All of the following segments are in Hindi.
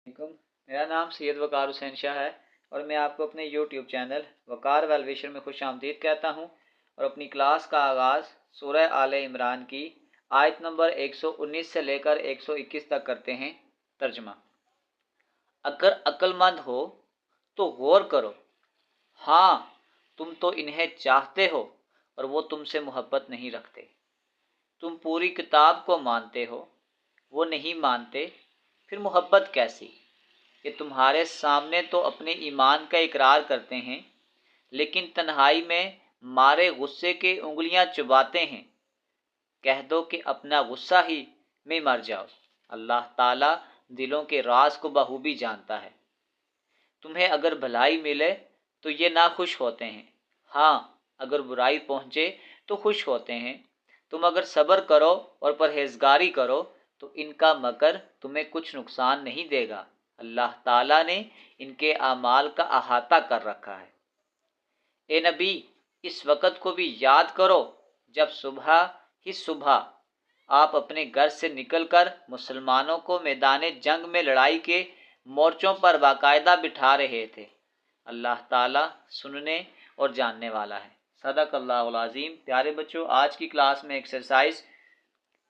मेरा नाम सैयद वकार हुसैन शाह है और मैं आपको अपने यूट्यूब चैनल वकार वेलविशर में खुशामदीद कहता हूँ और अपनी क्लास का आगाज़ सूरह आले इमरान की आयत नंबर 119 से लेकर 121 तक करते हैं। तर्जमा। अगर अक्लमंद हो तो गौर करो, हाँ तुम तो इन्हें चाहते हो और वो तुमसे मोहब्बत नहीं रखते। तुम पूरी किताब को मानते हो, वो नहीं मानते, फिर मोहब्बत कैसी? ये तुम्हारे सामने तो अपने ईमान का इकरार करते हैं, लेकिन तन्हाई में मारे गुस्से के उंगलियां चुबाते हैं। कह दो कि अपना गुस्सा ही में मर जाओ। अल्लाह ताला दिलों के राज को बखूबी जानता है। तुम्हें अगर भलाई मिले तो ये नाखुश होते हैं, हाँ अगर बुराई पहुंचे तो खुश होते हैं। तुम अगर सब्र करो और परहेजगारी करो तो इनका मकर तुम्हें कुछ नुकसान नहीं देगा। अल्लाह ताला ने इनके आमाल का अहाता कर रखा है। ए नबी, इस वक़्त को भी याद करो जब सुबह ही सुबह आप अपने घर से निकलकर मुसलमानों को मैदान जंग में लड़ाई के मोर्चों पर बाकायदा बिठा रहे थे। अल्लाह ताला सुनने और जानने वाला है। सदक़ल्लाहुल अज़ीम। प्यारे बच्चों, आज की क्लास में एक्सरसाइज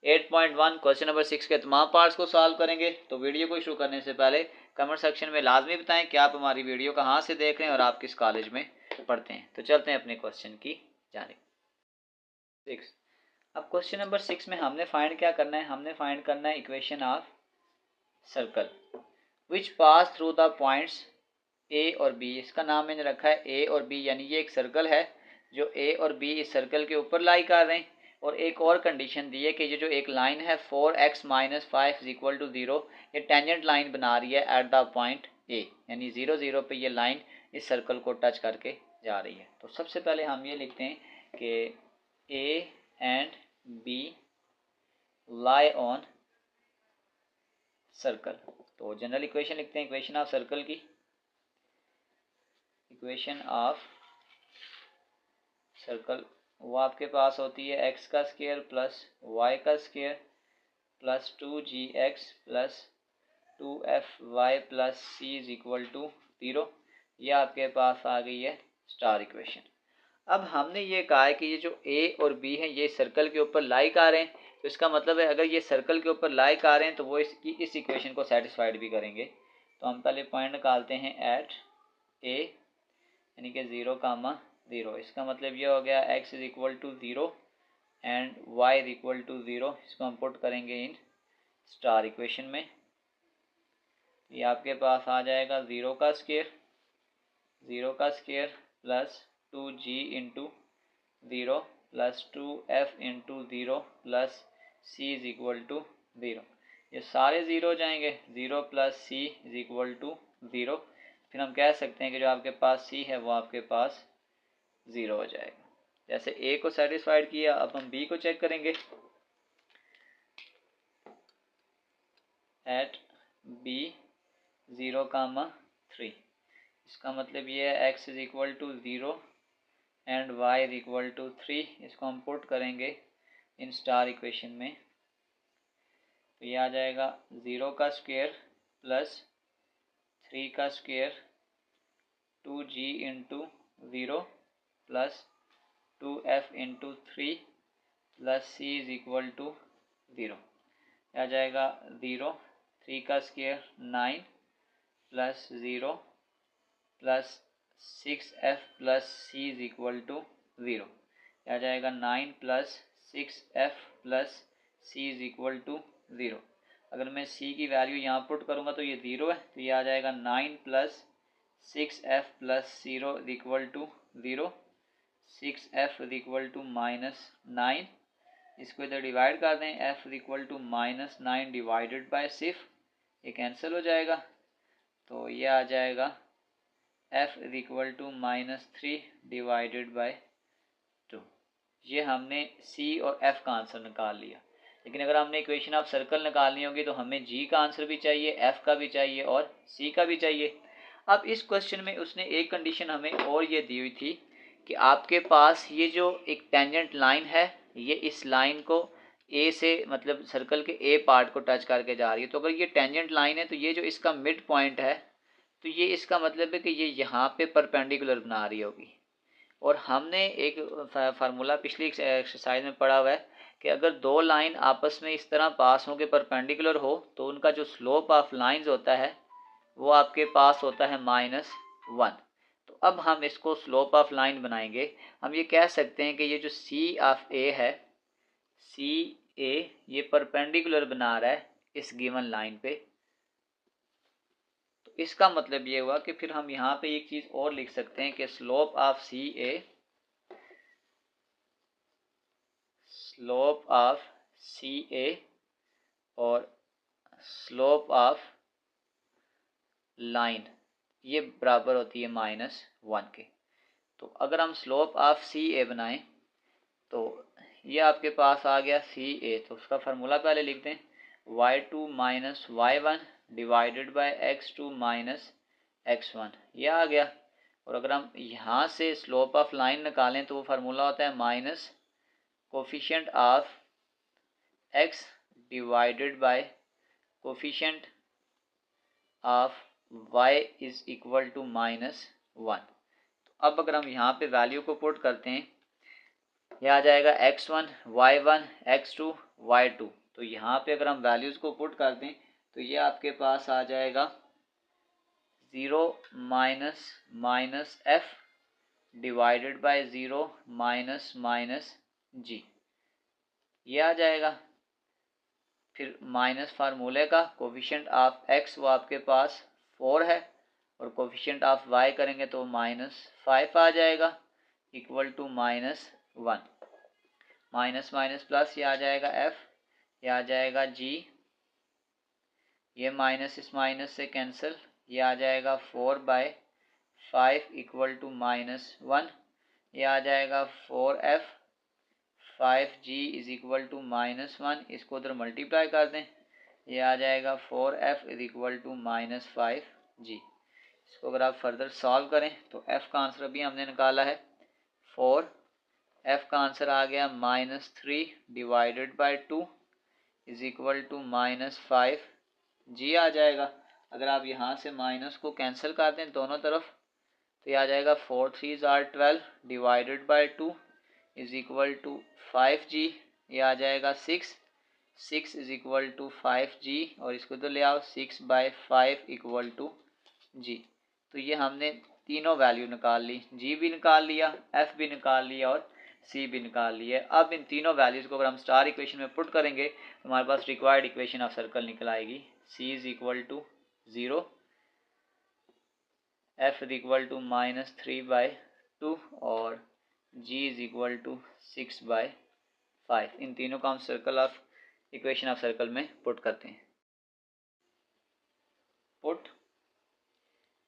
8.1 क्वेश्चन नंबर 6 के तमाम पार्ट्स को सॉल्व करेंगे। तो वीडियो को शुरू करने से पहले कमेंट सेक्शन में लाजमी बताएं कि आप हमारी वीडियो कहाँ से देख रहे हैं और आप किस कॉलेज में पढ़ते हैं। तो चलते हैं अपने क्वेश्चन की जानिब। 6। अब क्वेश्चन नंबर 6 में हमने फाइंड क्या करना है? हमने फाइंड करना है equation of circle which pass through the points A और बी। इसका नाम मैंने रखा है ए और बी, यानी ये एक सर्कल है जो ए और बी इस सर्कल के ऊपर लाई कर रहे हैं। और एक और कंडीशन दी है कि ये जो एक लाइन है 4x - 5 = 0, ये टेंजेंट लाइन बना रही है एट द पॉइंट ए, यानी 0 0 पे ये लाइन इस सर्कल को टच करके जा रही है। तो सबसे पहले हम ये लिखते हैं कि A and B lie on circle. तो जनरल इक्वेशन लिखते हैं इक्वेशन ऑफ सर्कल की। इक्वेशन ऑफ सर्कल वो आपके पास होती है x का स्क्वायर प्लस y का square plus 2gx plus 2fy plus c = 0। यह आपके पास आ गई है स्टार इक्वेशन। अब हमने ये कहा है कि ये जो a और b हैं ये सर्कल के ऊपर लाई कर रहे हैं, तो इसका मतलब है अगर ये सर्कल के ऊपर लाई कर रहे हैं तो वो इस इक्वेशन को सेटिस्फाइड भी करेंगे। तो हम पहले पॉइंट निकालते हैं एट a, यानी कि 0, 0। इसका मतलब ये हो गया x = 0 एंड y = 0। इसको हम पुट करेंगे इन स्टार इक्वेशन में। ये आपके पास आ जाएगा 0 का square plus 2g × 0 plus 2f × 0 plus c = 0। ये सारे 0 हो जाएंगे। 0 प्लस c = 0। फिर हम कह सकते हैं कि जो आपके पास c है वो आपके पास 0 हो जाएगा। जैसे a को सेटिस्फाइड किया, अब हम b को चेक करेंगे। At b 0, 3। इसका मतलब ये है x = 0 एंड y = 3। इसको हम पुट करेंगे इन स्टार इक्वेशन में। तो ये आ जाएगा 0 का स्क्वायर प्लस 3 का square 2g × 0 plus 2f × 3 plus c = 0। आ जाएगा 0, 3 का square 9 plus 0 plus 6f plus c = 0। आ जाएगा 9 प्लस 6f प्लस c = 0। अगर मैं c की वैल्यू यहाँ पुट करूँगा तो ये 0 है, तो ये आ जाएगा 9 प्लस 6f प्लस 0 = 0। 6f = -9। इसको इधर डिवाइड कर दें, f = -9 डिवाइडेड बाय सिर्फ ये कैंसिल हो जाएगा। तो ये आ जाएगा f = -3 डिवाइडेड बाय 2। ये हमने c और f का आंसर निकाल लिया। लेकिन अगर हमने इक्वेशन ऑफ सर्कल निकालनी होगी तो हमें g का आंसर भी चाहिए, f का भी चाहिए और c का भी चाहिए। अब इस क्वेश्चन में उसने एक कंडीशन हमें और ये दी हुई थी कि आपके पास ये जो एक टेंजेंट लाइन है ये इस लाइन को ए से मतलब सर्कल के ए पार्ट को टच करके जा रही है। तो अगर ये टेंजेंट लाइन है तो ये जो इसका मिड पॉइंट है तो ये इसका मतलब है कि ये यहाँ पे परपेंडिकुलर बना रही होगी। और हमने एक फार्मूला पिछली एक्सरसाइज में पढ़ा हुआ है कि अगर दो लाइन आपस में इस तरह पास हो के परपेंडिकुलर हो तो उनका जो स्लोप ऑफ लाइंस होता है वो आपके पास होता है -1। तो अब हम इसको स्लोप ऑफ लाइन बनाएंगे। हम ये कह सकते हैं कि ये जो सी ऑफ ए है, सी ए ये परपेंडिकुलर बना रहा है इस गिवन लाइन पे। तो इसका मतलब ये हुआ कि फिर हम यहाँ पे एक चीज़ और लिख सकते हैं कि slope of C A, slope of C A और स्लोप ऑफ लाइन ये बराबर होती है -1 के। तो अगर हम स्लोप ऑफ सी ए बनाएं तो ये आपके पास आ गया सी ए। तो उसका फार्मूला पहले लिख दें, y2 minus y1 divided by x2 minus x1, ये आ गया। और अगर हम यहाँ से स्लोप ऑफ लाइन निकालें तो वो फार्मूला होता है minus coefficient of x divided by coefficient of y is equal to -1। तो अब अगर हम यहाँ पे वैल्यू को पुट करते हैं, यह आ जाएगा x1 y1 x2 y2। तो यहाँ पे अगर हम वैल्यूज़ को पुट कर दें तो ये आपके पास आ जाएगा 0 minus f divided by 0 minus g, ये आ जाएगा। फिर माइनस फार्मूले का कोफिशिएंट ऑफ x वो आपके पास 4 है और कोफिशिएंट ऑफ y करेंगे तो -5 आ जाएगा equal to -1। Minus minus plus ये आ जाएगा f, ये आ जाएगा g, ये माइनस इस माइनस से कैंसिल, ये आ जाएगा 4/5 इक्वल टू -1। ये आ जाएगा 4f 5g is equal to -1। इसको उधर मल्टीप्लाई कर दें, ये आ जाएगा 4f is equal to -5g। इसको अगर आप फर्दर सॉल्व करें तो f का आंसर अभी हमने निकाला है 4, f का आंसर आ गया -3 divided by 2 is equal to -5g आ जाएगा। अगर आप यहाँ से माइनस को कैंसिल कर दें दोनों तरफ तो ये आ जाएगा 4 3s are 12 divided by 2 is equal to 5g, ये आ जाएगा 6 इज इक्वल टू 5g और इसको तो ले आओ 6/5 इक्वल टू g। तो ये हमने तीनों वैल्यू निकाल ली, g भी निकाल लिया, f भी निकाल लिया और c भी निकाल लिया। अब इन तीनों वैल्यूज़ को अगर हम स्टार इक्वेशन में पुट करेंगे तो हमारे पास रिक्वायर्ड इक्वेशन ऑफ सर्कल निकल आएगी। c is equal to 0, f is equal to -3/2 और g इज इक्वल टू 6/5। इन तीनों को हम circle of equation of circle में पुट करते हैं। Put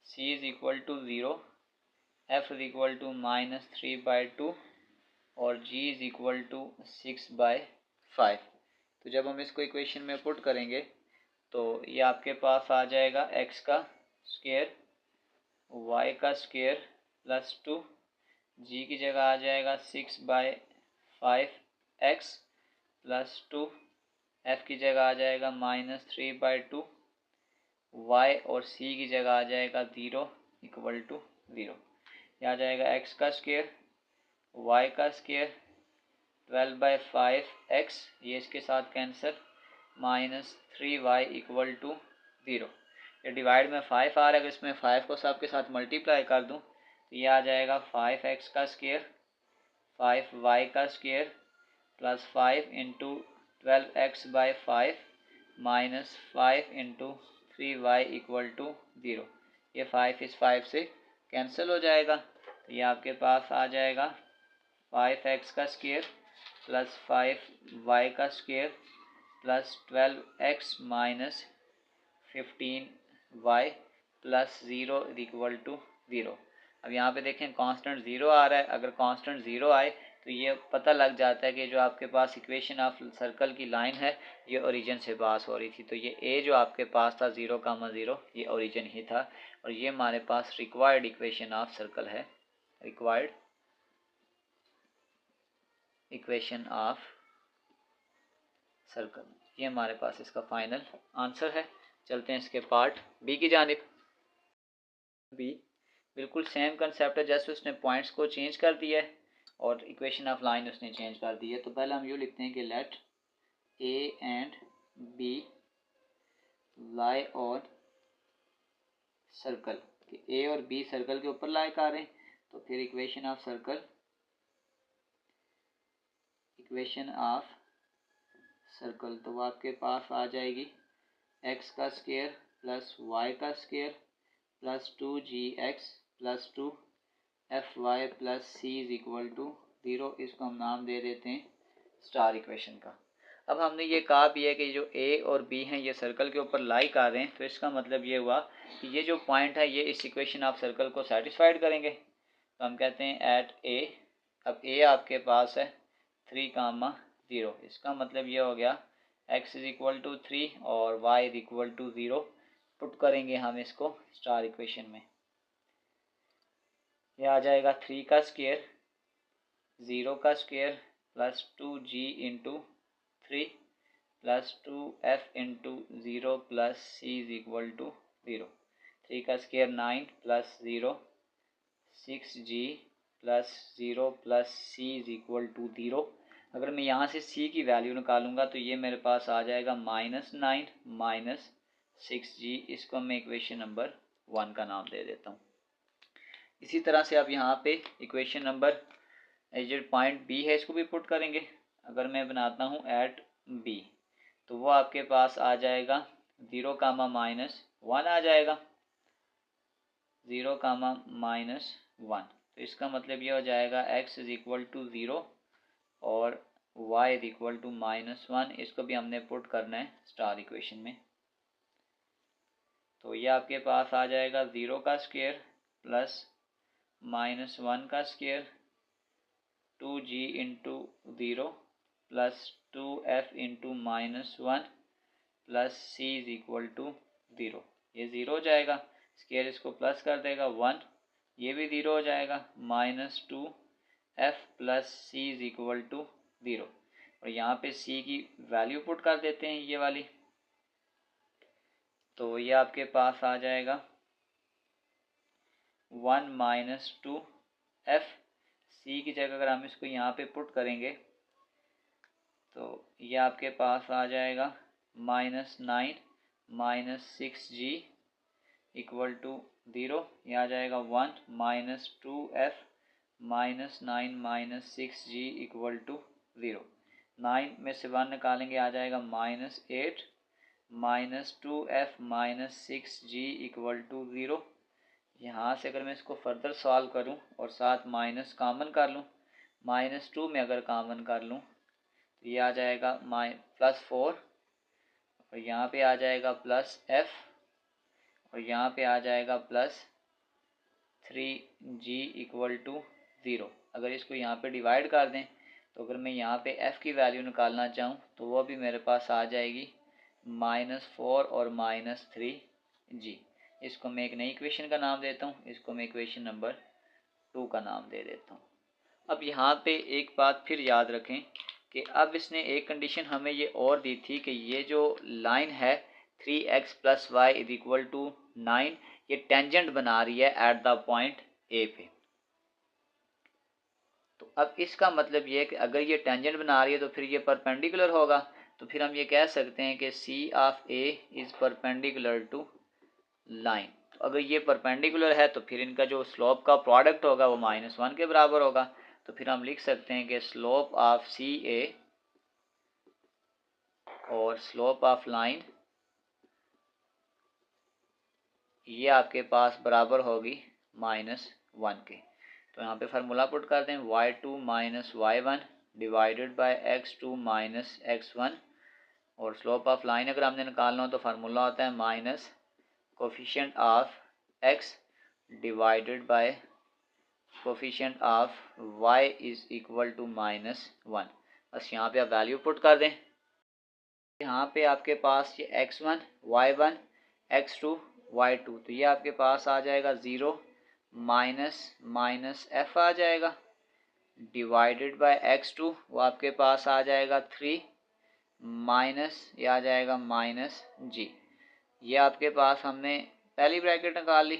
c is equal to 0, f is equal to -3/2 और g इज इक्वल टू 6/5। तो जब हम इसको इक्वेशन में पुट करेंगे तो ये आपके पास आ जाएगा x का स्क्वायर y का स्क्वायर प्लस 2, g की जगह आ जाएगा 6/5x प्लस 2, f की जगह आ जाएगा -3/2, y और c की जगह आ जाएगा 0 इक्वल टू 0। यह आ जाएगा x का स्क्वायर y का स्क्वायर 12/5x, ये इसके साथ कैंसिल, -3y इक्वल टू 0। ये डिवाइड में 5 आ रहा है, अगर इसमें 5 को सब के साथ मल्टीप्लाई कर दूं तो ये आ जाएगा 5x का स्क्वायर 5y का square plus 5 into 12x/5 minus 5 into 3y equal to 0। ये 5 इस 5 से कैंसिल हो जाएगा तो ये आपके पास आ जाएगा 5x का स्क्वायर प्लस 5y का square plus 12x minus 15y plus 0 equal to 0। अब यहाँ पे देखें कांस्टेंट 0 आ रहा है, अगर कांस्टेंट 0 आए तो ये पता लग जाता है कि जो आपके पास इक्वेशन ऑफ सर्कल की लाइन है ये ओरिजिन से पास हो रही थी। तो ये a जो आपके पास था 0,0 ये ओरिजिन ही था और ये हमारे पास रिक्वायर्ड इक्वेशन ऑफ सर्कल है, रिक्वायर्ड इक्वेशन ऑफ सर्कल। ये हमारे पास इसका फाइनल आंसर है। चलते हैं इसके पार्ट बी की जानिब। बी बिल्कुल सेम कंसेप्ट है, जैसे उसने पॉइंट्स को चेंज कर दिया है और इक्वेशन ऑफ लाइन उसने चेंज कर दी है। तो पहले हम यूँ लिखते हैं कि let A and B lie on circle, कि ए और बी सर्कल के ऊपर लाई कर रहे हैं। तो फिर equation of circle, equation of circle तो वो आपके पास आ जाएगी एक्स का स्क्वायर प्लस वाई का square plus 2gx plus 2fy plus c is equal to 0। इसको हम नाम दे देते हैं स्टार इक्वेशन का। अब हमने ये कहा भी है कि जो ए और बी हैं ये सर्कल के ऊपर लाई कर रहे हैं, तो इसका मतलब ये हुआ कि ये जो पॉइंट है ये इस इक्वेशन ऑफ सर्कल को सेटिस्फाइड करेंगे। तो हम कहते हैं एट ए, अब ए आपके पास है 3, 0। इसका मतलब ये हो गया x इज इक्वल टू 3 और y is equal to 0। Put करेंगे हम इसको स्टार इक्वेशन में। ये आ जाएगा 3 का स्क्वायर 0 का square plus 2g into 3 plus 2f into 0 plus c is equal to 0। 3 का square 9 plus 0 6g plus 0 plus c is equal to 0। अगर मैं यहाँ से c की वैल्यू निकालूंगा तो ये मेरे पास आ जाएगा -9 माइनस 6g। इसको मैं इक्वेशन नंबर 1 का नाम दे देता हूँ। इसी तरह से अब यहाँ पे इक्वेशन नंबर जो पॉइंट बी है इसको भी पुट करेंगे। अगर मैं बनाता हूँ एट बी तो वो आपके पास आ जाएगा 0 कामा -1 आ जाएगा, 0 कामा -1। तो इसका मतलब ये हो जाएगा x इज इक्वल टू 0 और y इज इक्वल टू -1। इसको भी हमने पुट करना है स्टार इक्वेशन में। तो ये आपके पास आ जाएगा 0 का स्क्वायर प्लस -1 का square 2g into 0 plus 2f into -1 plus c is equal to 0। ये 0 हो जाएगा, स्क्वायर इसको प्लस कर देगा 1, ये भी 0 हो जाएगा, -2f plus c is equal to 0। और यहाँ पे c की वैल्यू पुट कर देते हैं ये वाली। तो ये आपके पास आ जाएगा 1 माइनस 2f। c की जगह अगर हम इसको यहाँ पे पुट करेंगे तो ये आपके पास आ जाएगा -9 माइनस 6g इक्वल टू 0। ये आ जाएगा 1 minus 2f minus 9 minus 6g equal to 0। 9 में से 1 निकालेंगे आ जाएगा -8 minus 2f minus 6g equal to 0। यहाँ से अगर मैं इसको फर्दर सॉल्व करूँ और साथ माइनस कॉमन कर लूँ, -2 में अगर कॉमन कर लूँ तो ये आ जाएगा +4 और यहाँ पे आ जाएगा +f और यहाँ पे आ जाएगा +3g इक्वल टू 0। अगर इसको यहाँ पे डिवाइड कर दें तो अगर मैं यहाँ पे f की वैल्यू निकालना चाहूँ तो वो भी मेरे पास आ जाएगी -4 और -3g। इसको मैं एक नई इक्वेशन का नाम देता हूँ, इसको मैं इक्वेशन नंबर 2 का नाम दे देता हूँ। अब यहाँ पे एक बात फिर याद रखें कि अब इसने एक कंडीशन हमें ये और दी थी कि ये जो लाइन है 3x plus y is equal to 9 ये टेंजेंट बना रही है एट द पॉइंट ए पे। तो अब इसका मतलब ये है कि अगर ये टेंजेंट बना रही है तो फिर ये परपेंडिकुलर होगा। तो फिर हम ये कह सकते हैं कि C of A is perpendicular to line. तो अगर ये परपेंडिकुलर है तो फिर इनका जो स्लोप का प्रोडक्ट होगा वो -1 के बराबर होगा। तो फिर हम लिख सकते हैं कि स्लोप ऑफ सी ए और स्लोप ऑफ लाइन ये आपके पास बराबर होगी -1 के। तो यहाँ पे फार्मूला पुट कर दें y2 minus y1 divided by x2 minus x1। और स्लोप ऑफ लाइन अगर हमने निकालना हो तो फार्मूला होता है minus coefficient of x divided by coefficient of y is equal to -1। बस यहाँ पे आप वैल्यू पुट कर दें। यहाँ पे आपके पास ये x1 y1 x2 y2 तो ये आपके पास आ जाएगा 0 माइनस f आ जाएगा डिवाइडेड बाय x2 वो आपके पास आ जाएगा 3 माइनस ये आ जाएगा माइनस जी। ये आपके पास हमने पहली ब्रैकेट निकाल ली।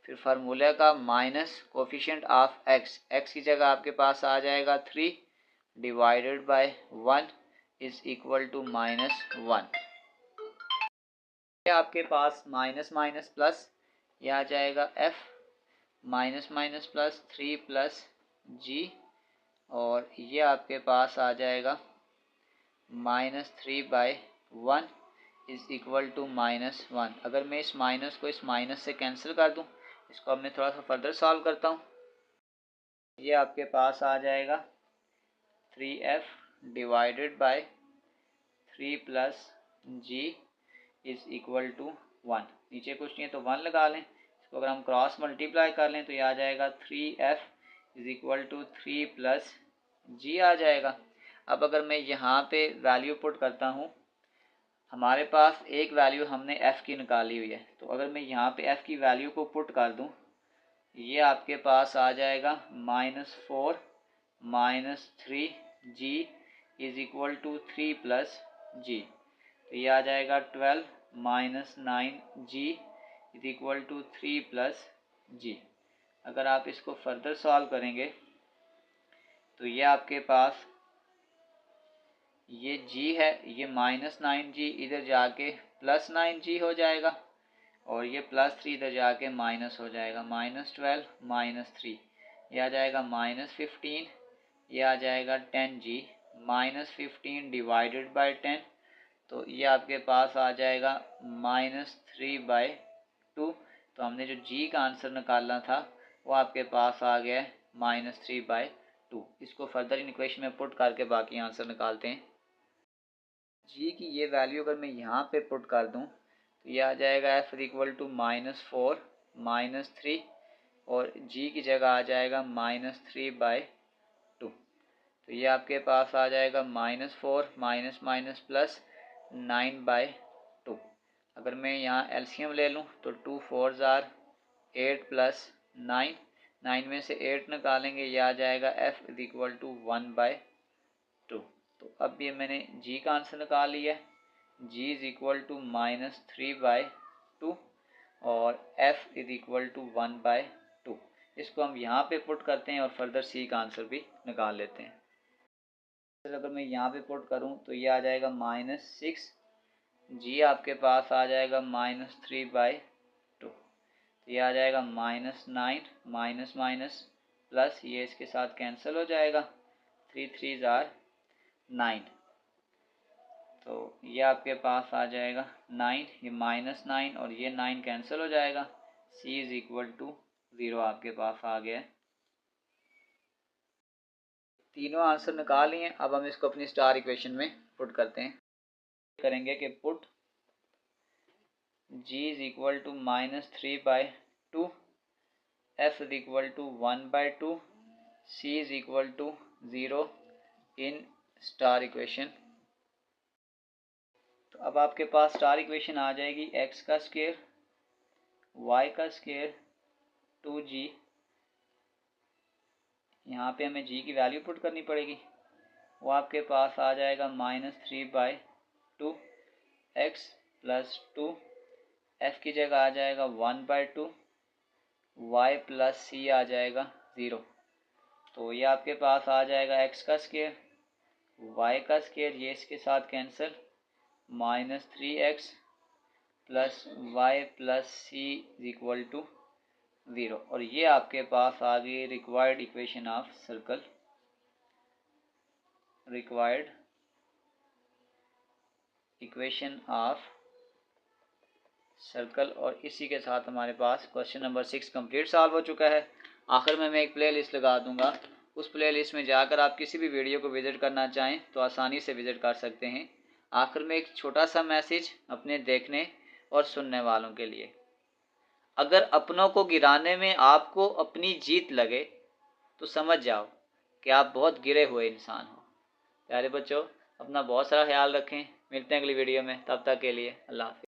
फिर फार्मूले का minus coefficient of x, x की जगह आपके पास आ जाएगा 3 divided by 1 is equal to -1। ये आपके पास माइनस माइनस प्लस ये आ जाएगा f minus minus plus 3 plus g, और ये आपके पास आ जाएगा -3/1 इज इक्वल टू -1। अगर मैं इस माइनस को इस माइनस से कैंसिल कर दूं, इसको अब मैं थोड़ा सा फर्दर सॉल्व करता हूं। ये आपके पास आ जाएगा 3f divided by 3 plus g is equal to 1। नीचे कुछ नहीं है तो 1 लगा लें। इसको अगर हम क्रॉस मल्टीप्लाई कर लें तो ये आ जाएगा 3f is equal to 3 plus g आ जाएगा। अब अगर मैं यहाँ पे वैल्यू पुट करता हूँ, हमारे पास एक वैल्यू हमने f की निकाली हुई है, तो अगर मैं यहाँ पे f की वैल्यू को पुट कर दूँ, ये आपके पास आ जाएगा -4 -3 जी इज इक्वल टू 3 प्लस जी। तो ये आ जाएगा 12 -9 जी इज इक्वल टू 3 प्लस जी। अगर आप इसको फर्दर सॉल्व करेंगे तो ये आपके पास ये g है, ये -9g इधर जाके +9g हो जाएगा, और ये +3 इधर जाके माइनस हो जाएगा, -12 -3 ये आ जाएगा -15, ये आ जाएगा 10g -15 डिवाइडेड बाय 10, तो ये आपके पास आ जाएगा -3/2। तो हमने जो g का आंसर निकालना था वो आपके पास आ गया -3/2। इसको फर्दर इन इक्वेशन में पुट करके बाकी आंसर निकालते हैं। g की ये वैल्यू अगर मैं यहाँ पे पुट कर दूँ तो ये आ जाएगा f इक्वल टू -4 -3, और g की जगह आ जाएगा -3/2। तो ये आपके पास आ जाएगा -4 माइनस माइनस प्लस 9/2। अगर मैं यहाँ एलसीएम ले लूँ तो 2 4 ज़ार 8 प्लस 9, 9 में से 8 निकालेंगे, ये आ जाएगा f इक्वल टू 1/2। तो अब ये मैंने g का आंसर निकाल लिया है, g इज इक्वल टू -3/2 और f इज इक्वल टू 1/2। इसको हम यहाँ पे पुट करते हैं और फर्दर c का आंसर भी निकाल लेते हैं। अगर मैं यहाँ पे पुट करूँ तो ये आ जाएगा -6, g आपके पास आ जाएगा -3/2, तो ये आ जाएगा -9 माइनस माइनस प्लस, ये इसके साथ कैंसिल हो जाएगा, 3 3 ज़ार 9, तो ये आपके पास आ जाएगा 9, ये -9 और ये 9 कैंसिल हो जाएगा, c इज इक्वल टू 0 आपके पास आ गया। तीनों आंसर निकाल लिए। अब हम इसको अपनी स्टार इक्वेशन में पुट करते हैं। करेंगे कि put g is equal to -3/2, f is equal to 1/2, c is equal to 0 in star equation. तो अब आपके पास स्टार इक्वेशन आ जाएगी x का स्क्वायर y का स्क्वायर 2g, यहाँ पे हमें g की वैल्यू पुट करनी पड़ेगी, वो आपके पास आ जाएगा -3/2 x प्लस 2, f की जगह आ जाएगा 1/2, y प्लस c आ जाएगा 0। तो ये आपके पास आ जाएगा x का स्क्वायर y का स्क्वायर, ये इसके साथ cancel, -3x plus y plus c equal to 0, और ये आपके पास आ गई required equation of circle, required equation of circle. और इसी के साथ हमारे पास क्वेश्चन नंबर 6 कंप्लीट सॉल्व हो चुका है। आखिर में मैं एक प्ले लिस्ट लगा दूंगा, उस प्ले लिस्ट में जाकर आप किसी भी वीडियो को विज़िट करना चाहें तो आसानी से विज़िट कर सकते हैं। आखिर में एक छोटा सा मैसेज अपने देखने और सुनने वालों के लिए, अगर अपनों को गिराने में आपको अपनी जीत लगे तो समझ जाओ कि आप बहुत गिरे हुए इंसान हो। प्यारे बच्चों, अपना बहुत सारा ख्याल रखें, मिलते हैं अगली वीडियो में, तब तक के लिए अल्लाह हाफ़िज़।